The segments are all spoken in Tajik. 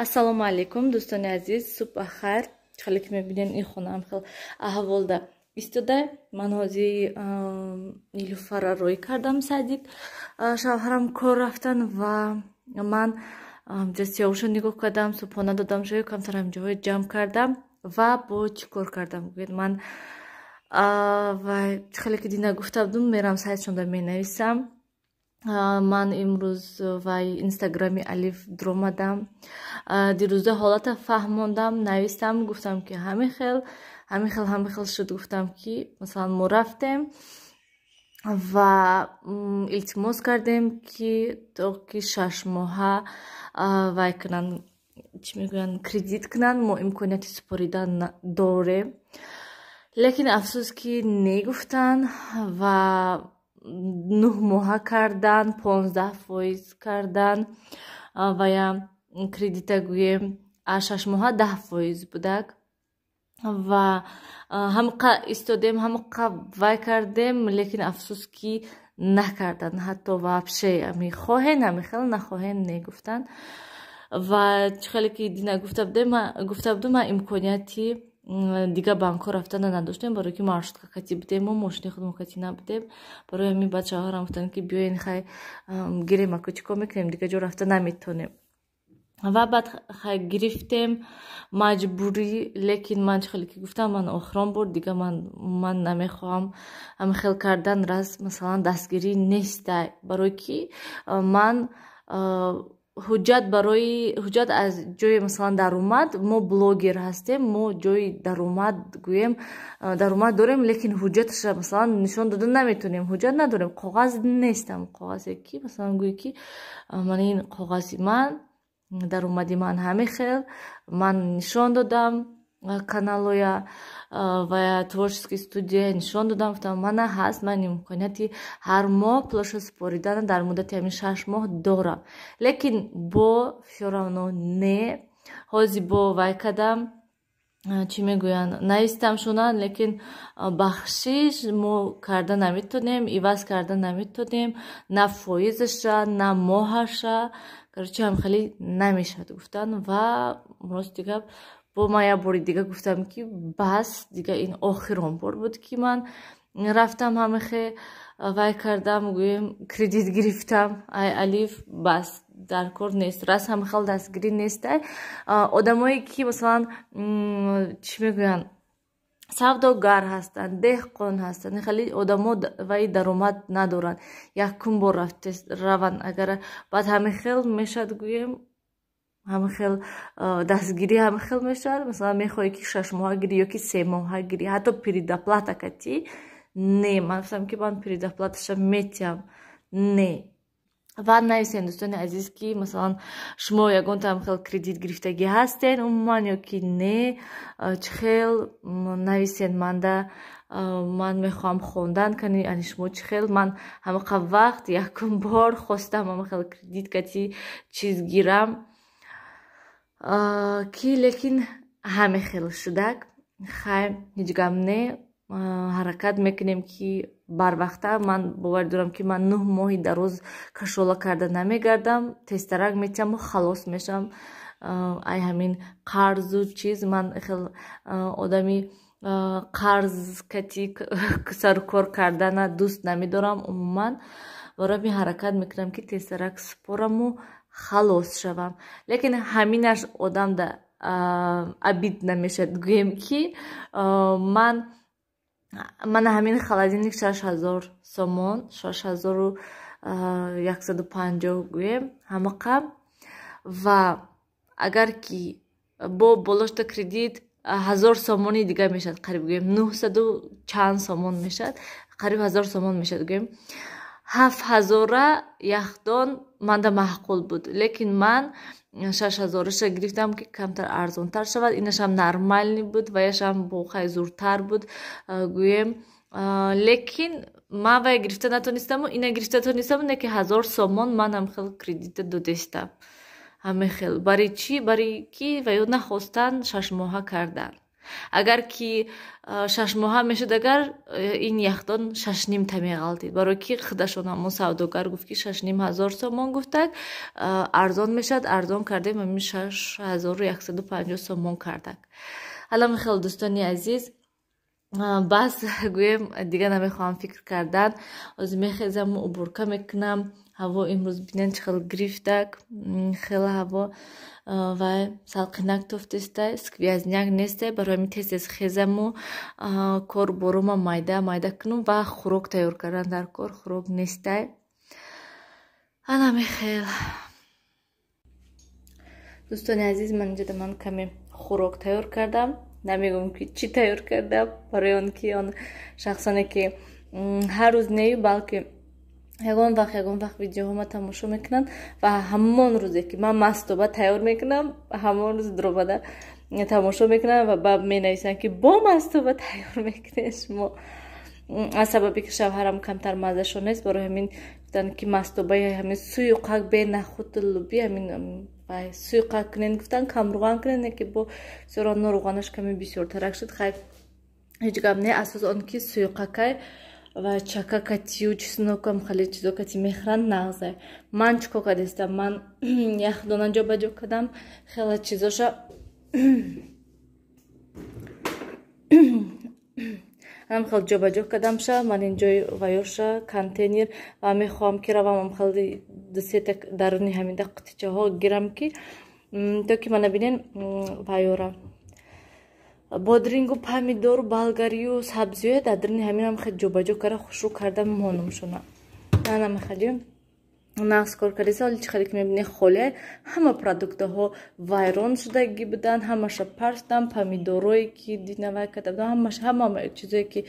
Ассалому алейкум, дӯстони азиз, субҳ бахайр. Хеле ки мебинен ин хона хел аҳволда истода. Ман ҳозир Нилуфарро рӯй кардам садик. Шавҳарам кор рафтан ва ман ҷастиёвушо нигоҳ кардам, субҳона додам, шои камтар ҳамҷоҳо ҷамъ кардам ва бо чӣ кор кардам? Гӯед ман ва хеле ки дина гуфта будам, мерам сайтшонда менависам. Ман имрӯз вай инстаграми Алиф дромадам. Дирӯза ҳолата фаҳмондам, навистам, гуфтам ки ҳамин хел шуд. Гуфтам ки масалан мо рафтем ва илтимос кардем ки то ки 6 моҳа вай кунанд, чӣ мегӯянд, кредит кунанд, мо имконияти супоридан дорем. Лекин афсӯс ки негуфтанд ва 9 моҳа кардан, 15% кардан вая кредита гӯем 6 моҳа 10% будак ва ҳамқа истодем, ҳамқа вай кардем, лекин афсӯс ки накардан. Ҳатто вообще ами хоҳен, ами хел нахоҳен негуфтанд ва хеле ки дина гуфта будам, ман имконияти дига банкҳо рафтана надоштем, барои ки маршрутка кати будем, мо мошини худмон кати набудем. Барои ҳамин баъд шавҳарам гуфтанд ки биёен хай гирем, аку чӣ кор мекунем, дига ҷо рафта наметонем. Ва баъд хай гирифтем маҷбурӣ, лекин ман хеле ки гуфтам, ман охирон бор дига ман намехоҳам ҳами хел кардан раз масалан дастгирӣ нестай, барои ки ман ҳуҷҷат аз ҷои масалан даромад, мо блогер ҳастем, мо ҷои даромад гӯем даромад дорем, лекин ҳуҷҷаташа масалан нишон дода наметонем, ҳуҷҷат надорем, коғаз нестам, коғазе ки масалан гӯи ки ман ин коғази ман, даромади ман ҳамин хел, ман нишон додам каналоя ва творческий студия нишон додам, гуфтам мана ҳаст, ман имконияти ҳар моҳ плоша супоридана дар муддати ҳамин 6 моҳ дорам. Лекин бо фиёравно не, ҳозир бо вай кардам, чӣ мегӯянд, навистам шунанд, лекин бахшиш мо карда наметонем, иваз карда наметонем, на фоизаша, на моҳаша, короче ҳамхелӣ намешавад гуфтан. Ва рости гап бо ман як бори дига гуфтам ки бас дига ин охирон бор буд ки ман рафтам ҳамихе вай кардам, гӯем кредит гирифтам. Ай Алиф, бас дар кор нест, раз ҳамихел дастгирӣ нестай. Одамое ки масалан чӣ мегӯянд, савдогар ҳастанд, деҳқон ҳастанд, хеле одамо ваи даромад надоранд, якум бор раванд, агар баъд ҳамин хел мешавад, гӯем ҳамин хел дастгирӣ ҳамин хел мешавад, масалан мехоҳӣ ки 6 моҳа гирӣ ё ки 3 моҳа гирӣ, ҳатто передоплата катӣ не, ман гуфтам ки ман передоплаташа метиҳам не. Ва нависен дӯстони азиз ки масалан шумо ягонта ҳамин хел кредит гирифтагӣ ҳастен умуман ё ки не, чӣ хел нависен манда, ман мехоҳам хондан кани ани шумо чӣ хел. Ман ҳамақа вақт якум бор хостам ҳамин хел кредит кати чиз гирам ки лекин ҳамин хел шудак. Хай ҳеҷ гап не, ҳаракат мекунем ки барвақта. Ман бовар дорам ки ман 9 моҳи дароз кашола карда намегардам, тезтарак метиҳам, халос мешавам. Ай ҳамин қарзу чиз, ман хел одами қарз кати сарукор кардана дӯст намедорам умуман. Барои ҳамин ҳаракат мекунам ки тезтарак супораму халос шавам. Лекин ҳаминаш одамда абид намешавад. Гӯем ки ман ҳамин холодильник 6000 сомон, 6150 гӯем ҳамақа. Ва агар ки бо болошта кредит 1000 сомони дига мешавад, қариб гӯем 900 чанд сомон мешавад, қариб 1000 сомон мешавад гӯем. 7000 яхдон манда маъқул буд, лекин ман 6000-аша гирифтам ки камтар арзонтар шавад. Инашам нормални буд, ваяшам бохай зуртар буд гӯем. Лекин ман вай гирифта натонистаму ина гирифта тонистаму, не ки 1000 сомон ман ҳамхел кредита додистам. Ҳамин хел барои чӣ? Барои ки ваё нахостанд 6 моҳа кардан. агар ки 6 моҳа мешуд агар ин яхдон 6,5 та меғалтид барои ки худашон ҳамон савдогар гуфт ки 6,500 сомон гуфтак арзон мешад арзон кардем ҳамин 6150 сомон кардак. ҳала мехел дӯстони азиз бас гӯем дига намехоҳам фикр кардан ҳозир мехезам убурка мекунам ҳаво имрӯз бинен чӣ хел гирифтак хеле ҳаво вай салқинак тофтестай сквязняк нестай барои ҳамин тез хезаму кор борума майда кунум ва хӯрок тайёр кардан дар кор хӯрок нестай ана мехел дӯстони азиз ман каме хӯрок тайёр кардам намегӯям ки чӣ тайёр кардам барои он ки он шахсоне ки ҳар рӯз нею балки ягон вақт видеоҳома тамошо мекунанд ва ҳамон рӯзе ки ман мастоба тайёр мекунам ҳамон рӯз дробада тамошо мекунанд ва баъд менависанд ки бо мастоба тайёр мекунед шумо аз сабаби ки шавҳарам камтар маззашон нест барои ҳамин гуфтанд ки мастобаи ҳамин суюқак бенахуду луби ҳамин суюқак кунен гуфтанд камруған кунен ки бо зеро норӯғанаш каме бисёртарак шуд хай ҳеҷ гап не асос он ки суюқакай ва чакакатию чеснокам хеле чизокати мехӯранд нағзай ман чико кардестам ман яхдона ҷобаҷо кардам хеле чизоша хел ҷобаҷо кардамша ман инҷои ваёша контейнер ва мехоҳам ки равам хеле дусета даруни ҳамида қутичаҳо гирам ки то ки мана бинен ваёра бодрингу помидору болгарию сабзиҳои дар даруни ҳаминам хеле ҷобаҷо карда хушрӯ карда монумшона ана мехалӣ нағз кор кардеса ҳоли чӣ хеле ки мебинӣ холиай ҳама продуктаҳо вайрон шудагӣ буданд ҳамаша парстам помидорое ки динавай карда будам ҳама чизое ки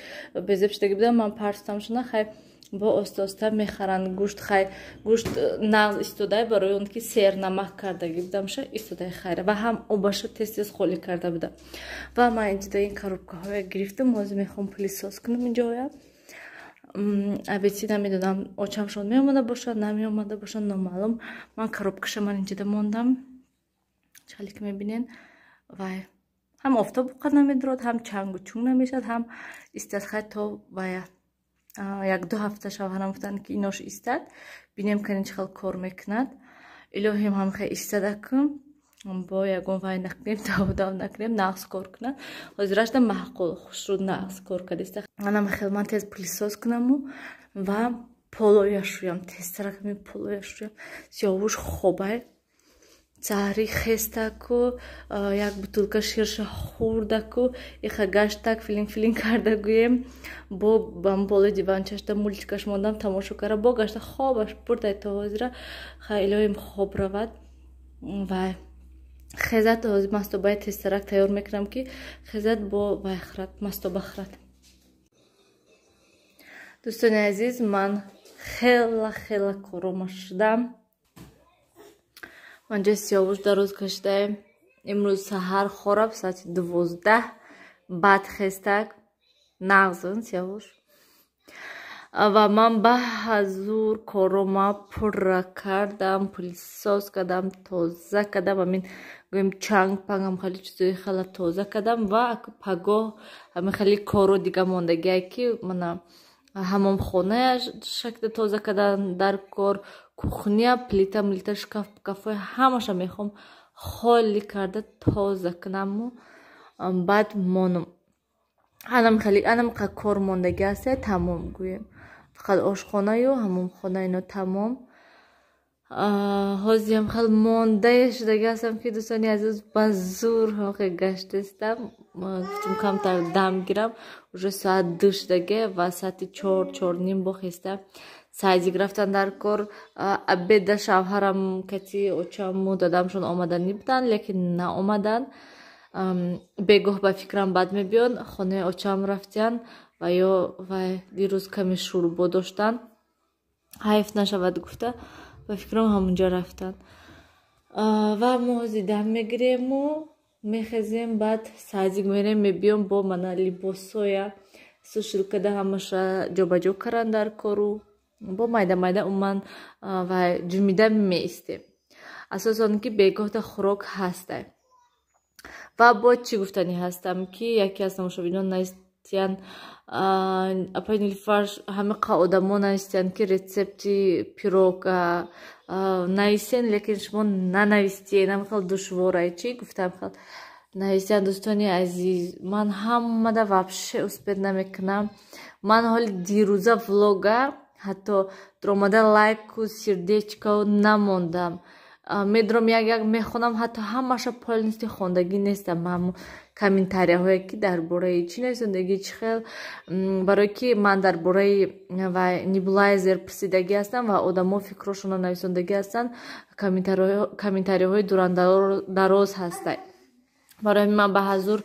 безеб шудагӣ буданд ман парстам шуна хай бо оста мехаранд гӯшт хай гӯшт нағз истодай барои он ки сернамак кардагӣ будамша истодай хайра ва ҳам обаша тез холӣ карда буда ва ман инҷода ин коробкаҳоя гирифтам ҳозир мехоҳам пилисос кунам инҷоя абеси намедонам очамшон меомада бошад намеомада бошад номаълум ман коробкаша ман инҷода мондам чале ки мебинен вай ҳам офтоб буқад намедурад ҳам чангу чунг намешад ҳам истад хай то вая 1-2 ҳафта шавҳарам гуфтанд ки инош истад бинем канин чӣ хел кор мекунад илоҳим ҳам хай истадакум бо ягон вай накунем давдав накунем нағз кор кунад ҳозир раштам маҳқул хушрӯ нағз кор кардеста анам хел ман тез пилисос кунаму ва полоя шӯям тезтара ками полоя шӯям сиёвуш хобай цаҳри хестаку як бутулка ширша хӯрдаку иха гаштак филин карда гӯем бо бам болои диванчашда мультикаш мондам тамошо карда бо гашта хобаш бурдай то ҳозира хай илоҳим хоб равад вай хезад ҳозир мастобаи тезтарак тайёр мекунам ки хезад бо вай хӯрад мастоба хӯрад дӯстони азиз ман хела корома шудам ман ҷои сиёвуш дароз кашидаем имрӯз саҳар хораб соати 12 баъд хестак нағзин сиёвуш ва ман баҳазур корома пурра кардам пилисос кардам тоза кардам амин гӯем чанг пангам хеле чизои хеле тоза кардам ва пагоҳ ҳамин хеле коро дига мондагиай ки мана ҳамомхоная шакли тоза кардан дар кор кухня плита шкафои ҳамаша мехоҳам холӣ карда тоза кунаму баъд монум анам қа кор мондагӣ ҳасте тамом гӯем фақат ошхонаю ҳамомхона ино тамом ҳозирам хел мондае шудагӣ ҳастам ки дӯстони азиз ба зур ҳоқи гаштестам гуфтам камтар дам гирам уже соат 2 шудаге ва соати 4-4:30 бохеста сайзик рафтан дар кор абеда шавҳарам кати очаму додамшон омаданӣ буданд лекин наомаданд бегоҳ ба фикрам бад мебиёд хонаи очам рафтиян ва ё вай дирӯз каме шӯрбо доштанд ҳайф нашавад гуфта ба фикрам ҳамунҷа рафтанд ва мо ҳозир дам мегирему мехезем баъд сайзик мерем мебиём бо мана либосоя сушил када ҳамаша ҷобаҷо кардан дар кору бо майда умуман вай ҷумида меистем асосан ки бегоҳ да хӯрок ҳастай ва бо чӣ гуфтанӣ ҳастам ки яке аз тамошобинон наистиян апай Нилуфар ҳама одамо наистиян ки рецепти пирог наистен лекин шумо нанавистие намихел душворай чӣ гуфтам хел наистиян дӯстони азиз ман ҳамада вообще успеҳ намекунам ман ҳоли дирӯза влога ҳатто дуромада лайку сердечкао намондам медурам як мехонам ҳатто ҳамаша полнисти хондагӣ нестам ҳамун комментарияҳое ки дар бораи чӣ нависондагӣ чӣ хел барое ки ман дар бораи небулайзер пурсидагӣ ҳастам ва одамо фикрошона нависондагӣ ҳастанд комментарияҳои дурандароз ҳастанд барои ҳамин ман ба ҳазур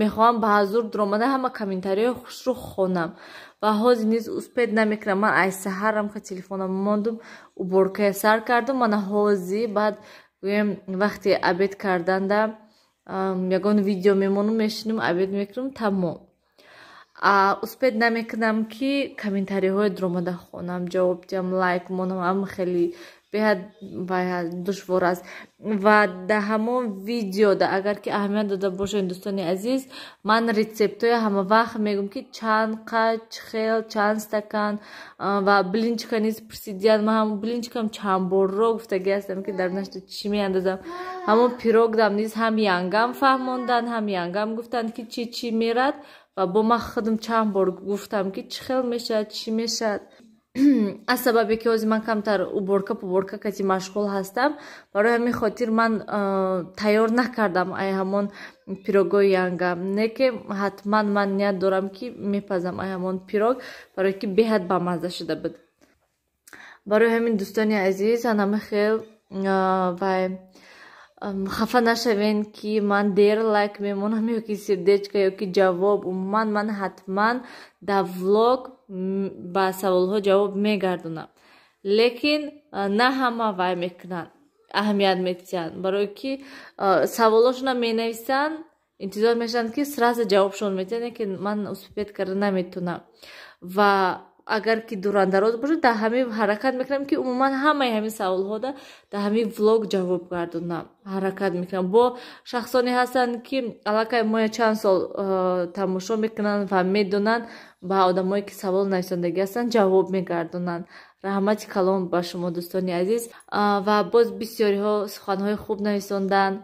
мехоҳам ба ҳазур дуромада ҳама комментарияҳои хушрӯ хонам ва ҳозир низ успеҳ намекунам ман ай саҳарам ка телефонам мондум уборкая сар кардум мана ҳозир баъд гӯем вақти абед карданда ягон видео мемонум мешинум абед мекунам тамом успеҳ намекунам ки комментарияҳои дуромада хонам ҷавоб диҳам лайк монам ам хеле беҳад душвор аст ва дар ҳамон видео агар ки аҳамият дода бошед дӯстони азиз ман рецептҳои ҳамавақт мегӯм ки чанд қад чӣ хел чанд стакан ва блинчика низ пурсидиянд ман ҳамон блинчикам чанд борро гуфтагӣ ҳастам ки дар нашта чӣ меандозам ҳамон пирогдам низ ҳам янгам фаҳмонданд ҳам янгам гуфтанд ки чӣ мерад ва бо ман худам чанд бор гуфтам ки чӣ хел мешавад чӣ мешавад аз сабабе ки ҳозир ман камтар уборка кати машғул ҳастам барои ҳамин хотир ман тайёр накардам ай ҳамон пирогои янгам не ки ҳатман ман ният дорам ки мепазам ай ҳамон пирог барое ки беҳад бамазза шуда буд барои ҳамин дӯстони азиз анаме хел вай хафа нашавен ки ман дер лайк мемонам ёки сердечка ёки ҷавоб умуман ман ҳатман дар влог ба саволҳо ҷавоб мегардонам лекин на ҳама вай мекунанд аҳамият медиҳанд барое ки саволҳошона менависанд интизор мешаванд ки сразу ҷавобшон медиҳанд лекин ман успеҳ карда наметавонам ва агар ки дурандароз бошад дар ҳамин ҳаракат мекунам ки умуман ҳамаи ҳамин саволҳода дар ҳамин влог ҷавоб гардонам ҳаракат мекунам бо шахсоне ҳастанд ки аллакай моя чанд сол тамошо мекунанд ва медонанд ба одамое ки савол нависондагӣ ҳастанд ҷавоб мегардонанд раҳмати калон ба шумо дӯстони азиз ва боз бисёриҳо суханҳои хуб нависонданд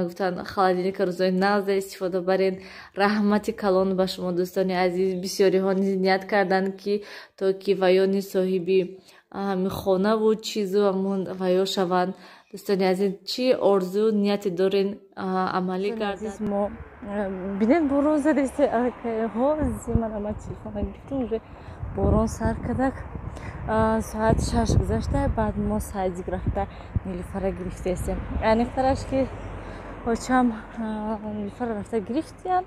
гуфтанд холодильника рӯзои навза истифода барен раҳмати калон ба шумо дӯстони азиз бисёриҳо ният карданд ки то ки ваё низ соҳиби хонаву чизу ваё шаванд дӯстони азиз чӣ орзу нияте дорен амалӣ гардад мо бинед борон задест ҳозир ман ама телефона гирифтам уже борон сар кардак соат 6 гузашта баъд мо садик рафта Нилуфара гирифтестем нехтараш ки очам Нилуфара рафта гирифтиян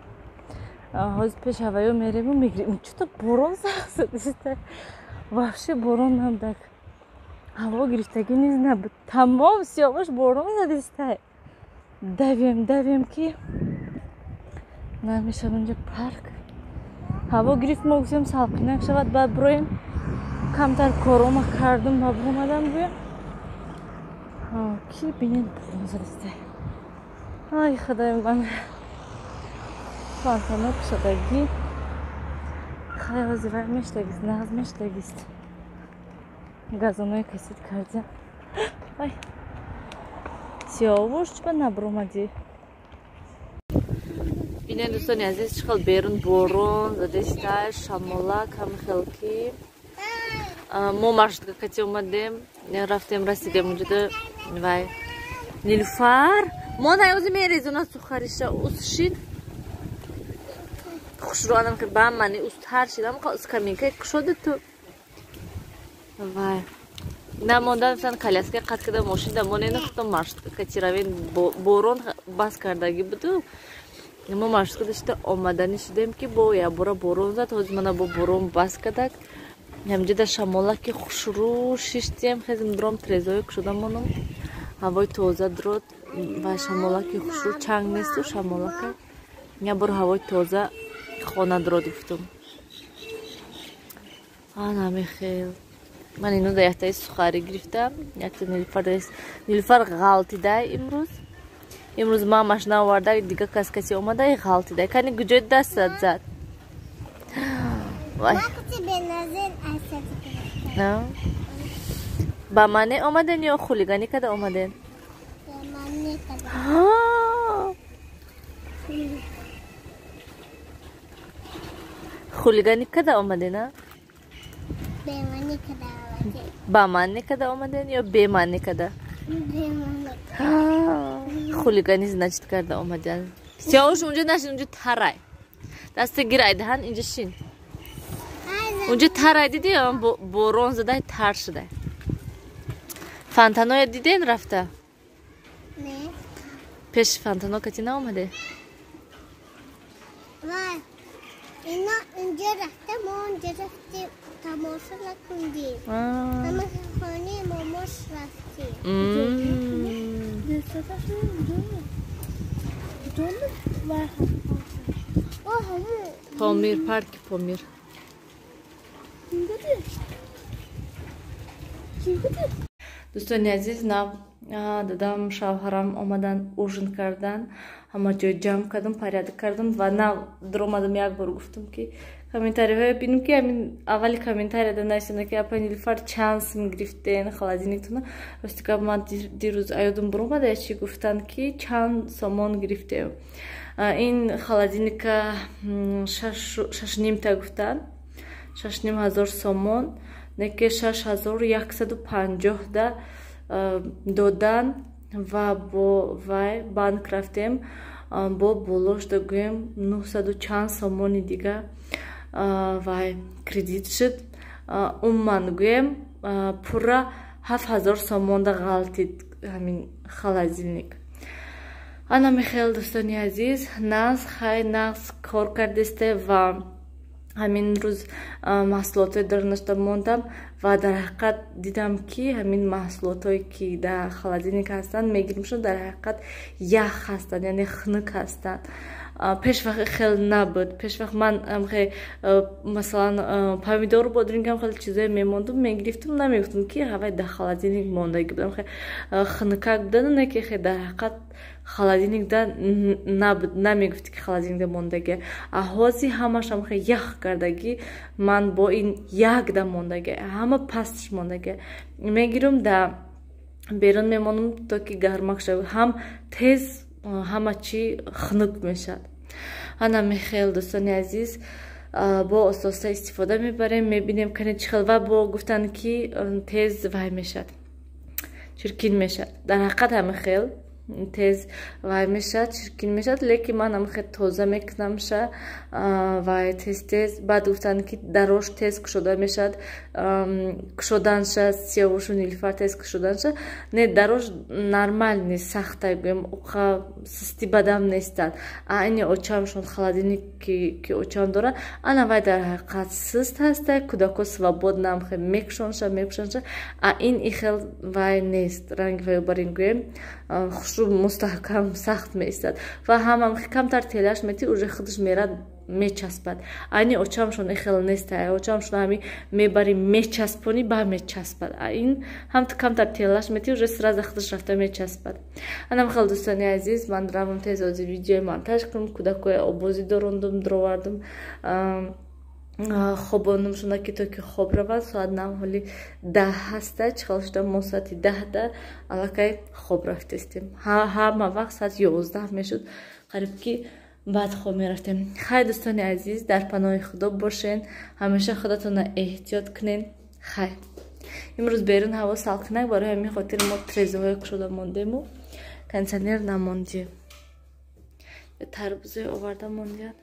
ҳозир пеша ваё мерему мегирем чӯто борон задест вообще борон набуд ҳаво гирифтагӣ низ набуд тамом сиёҳош борон задестай давем ки намешавад онҷа парк ҳаво гирифт мо гуфтем салқинак шавад баъд бироем камтар корома кардум ба бомадам гӯям ки бинед борон задестай ай худои ман фантанок шудагӣ хай ҳозир вай мештагист нағз мештагист газонои касид кардем ай сиёвуш чӯба набромадӣ бинед дӯстони азиз чӣ хел берун борон задестай шамолак ҳама хел ки мо маршрутка кати омадем рафтем расидем онҷода вай Нилуфар монай ози мерезонад сухариша усшид хушрӯанам ки ба мани устар шидам скаминкаи кушоди ту вай намондан сан коляска қат када мошина мо ненахтам маршрутка кати равен борон бас кардагӣ буду мо маршрутка дошта омаданӣ шудем ки бо якбора борон зад ҳозир мана бо борон бас кадак ҳамҷода шамолаки хушрӯ шиштем хезим дуром трезои кушода монам ҳавои тоза дурод ва шамолаки хушрӯ чанг несту шамолака якбор ҳавои тоза хона дурод гуфтум анаме хел ман инуда яктаи сухарӣ гирифтам якта Нилуфар ғалтидай имрӯз امروز ما ماشین آورده دیگه کسی اومده ای غلطی ده کنی گوجه دستت زد وای نه با منه اومدن یا خولیگانی کده اومدن خولیگانی کده اومدن نه با منه کده اومدن یا به منه کده خولیگانی значит کرده اومدن سیاوش اونجا نشین اونجا ترای دست گیرای دهن اینجا شین اونجا ترای دیدی یا بارون زده تر شده فانتانو دیدین رفته نه پیش فانتانو کتی ناومده وای اینا اینجا رفته ما اونجا رفتیم تماشا نکندیم همه خانه ماماش رفتیم پامیر پارک پامیر دوستان عزیز نав دادам шавҳарам омадан ужин кардан ҳама ҷой ҷамъ кардам порядок кардам ва нав дуромадам як бор гуфтам ки комментарияҳои бинем ки ҳамин аввали комментарияда нависанда ки апа нилуфар чанд сум гирифтен холодильниктона рости ка ман дирӯз аёдам буромада чи гуфтанд ки чанд сомон гирифтем ин холодильника 6,5 гуфтанд 6,500 сомон неки 6150 да додан ва бо вай банк рафтем бо болош дагӯем 900 чанд сомони дига вай кредит шуд умуман гӯем пурра 7000 сомон да ғалтид ҳамин холодильник ана михел дӯстони азиз нағз кор кардесте ва ҳамин рӯз маҳсулотҳои дар нашта мондам ва дар ҳақиқат дидам ки ҳамин маҳсулотҳое ки дар холодильник ҳастанд мегирмшон дар ҳақиқат ях ҳастанд яъне хунук ҳастанд пешвақт хел набуд пешвақт ман масалан помидору бодрингам хеле чизое мемондум мегирифтум намегуфтум ки ҳавай дар холодильник мондаги будам хунукак будану не ки дар ҳақиқат холодильникда набуд намегуфти ки холодильникда мондаги ҳозир ҳамашам ях кардаги ман бо ин якда мондаги ҳама пастиш мондаги мегирам дар берун мемонам то ки гармак шавад ҳам тез ҳама чи хунук мешавад ана мехел дӯстони азиз бо ососта истифода мебарем мебинем кане чӣ хел ва бо гуфтанд ки тез вай мешавад чиркин мешавад дар ҳақиқат ҳама хел тез вай мешавад чиркин мешавад лекин ман ҳама хел тоза мекунамша вай тез баъд гуфтанд ки дарош тез кушода мешавад кушоданша сиёвушу нилуфар тез кушоданша не дарош нормал нест сахта гӯем уқа систи бадам нестанд айни очамшон холодильник ки очам дора ана вай дар ҳақиқат сист ҳаста кӯдако свободна ҳамхел мекушонша ин ихел вай нест ранги вай барин гӯем хушрӯб мустаҳкам сахт меистад ва ҳамам камтар телаш мети уже худаш мерад мечаспад айни очамшон ихел неста очамшон ҳами мебари мечаспони ба мечаспад ин ҳам камтар телаш мети уже сразу худаш рафта мечаспад анам хел дӯстони азиз ман равам тез озир видеои монтаж кунам кӯдакои обози дорондум дуровардум хобондум шуда ки то ки хоб равад соат нам ҳоли 10 ҳаста чӣ хел шуда мо соати 10 да аллакай хоб рафтестем ҳама вақт соати 11 мешуд қариб ки баъд хоб мерафтем хай дӯстони азиз дар паноҳи худо бошен ҳамеша худатонро эҳтиёт кунен хай имрӯз берун ҳаво салқинак барои ҳамин хотир мо трезаҳое кушода мондему кондитсионер намондем тарбузаи оварда мондем